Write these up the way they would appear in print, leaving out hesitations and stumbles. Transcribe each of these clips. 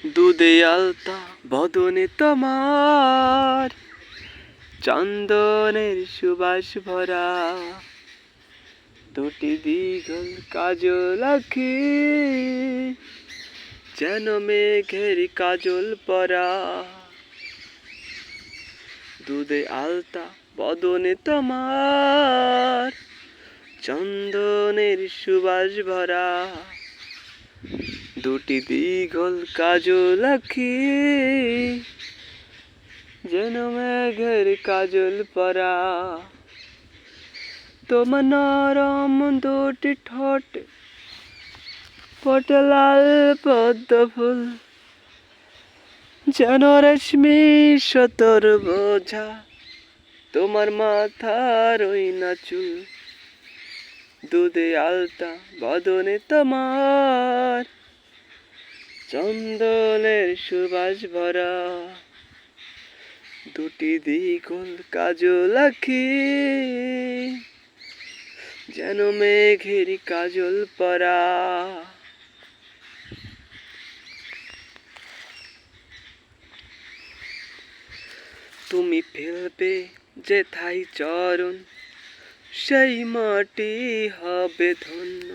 দুধে আলতা বদনে তোমার, চন্দনের সুবাস ভরা, দুটি দিগল কাজল আঁখি, যেন মেঘের কাজল পরা। দুধে আলতা বদনে তোমার, চন্দনের সুবাস ভরা, দুটি দিগল কাজল আঁখি, যেন মেঘের কাজল পরা। তোমার নরম দুটি ঠোঁট ফোটে লাল পদ্ম ফুল, যেন রেশমি সতর বোঝা তোমার মাথার ওই না চুল। দুধে আলতা বদনে তোমার, চন্দনের সুবাস ভরা, দুটি দিগল কাজল আঁখি, যেন মেঘের কাজল পরা। তুমি ফেলবে যেথায় চরণ, সেই মাটি হবে ধন্য,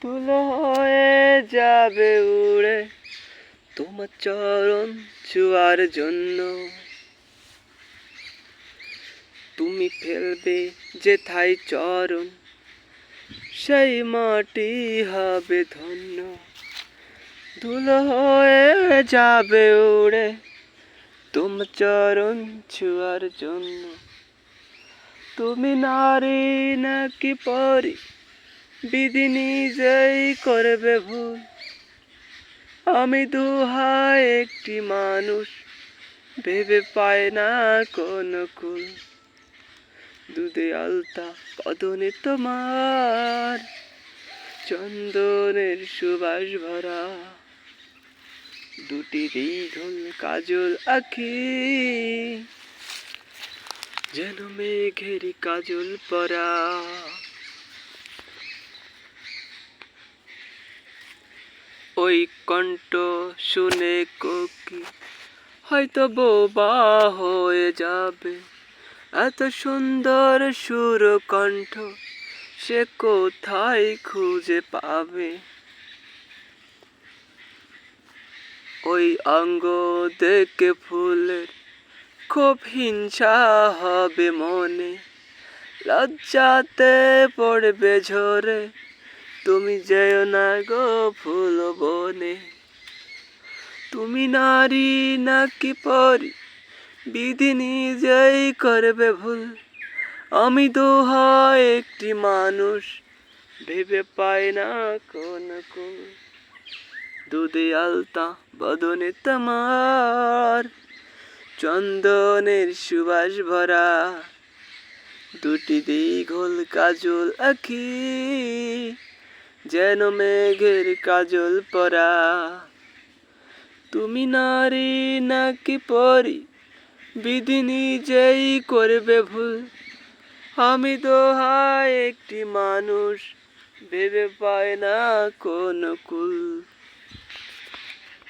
তুলো হয়ে যাবে উড়ে তোমার চরণ ছুঁয়ার জন্য। তুমি ফেলবে যেথায় চরণ, সেই মাটি হবে ধন্য, ধুলো হয়ে যাবে উড়ে তোমার চরণ ছুঁয়ার জন্য। তুমি নারী নাকি পরি, বিধি নিজেই করবে ভুল, আমি দুহাই একটি মানুষ, ভেবে পায় না কোন কুল। দুধে আলতা বদনে তোমার, চন্দনের সুবাস ভরা, দুটি দিগল কাজল আঁখি, যেন মেঘের কাজল পরা। ওই কণ্ঠ শুনে কোকি হয়তো বোবা হয়ে যাবে, এত সুন্দর সুর কণ্ঠ সে কোথায় খুঁজে পাবে। ওই অঙ্গ দেখে ফুলের খুব হিংসা হবে মনে, লজ্জাতে পড়বে ঝরে, তুমি যেও না গো ফুল বনে। তুমি নারী নাকি পরি, বিধি নিজেই করবে ভুল, আমি দুহাই একটি মানুষ, ভেবে পাই না কোন কুল। দুধে আলতা বদনে তোমার, চন্দনের সুবাস ভরা, দুটি দিগল কাজল আঁখি, যেন মেঘের কাজল পরা। তুমি নারী নাকি পরি, বিধি নিজেই করবে ভুল, আমি দোহাই একটি মানুষ, ভেবে পায় না কোন কুল।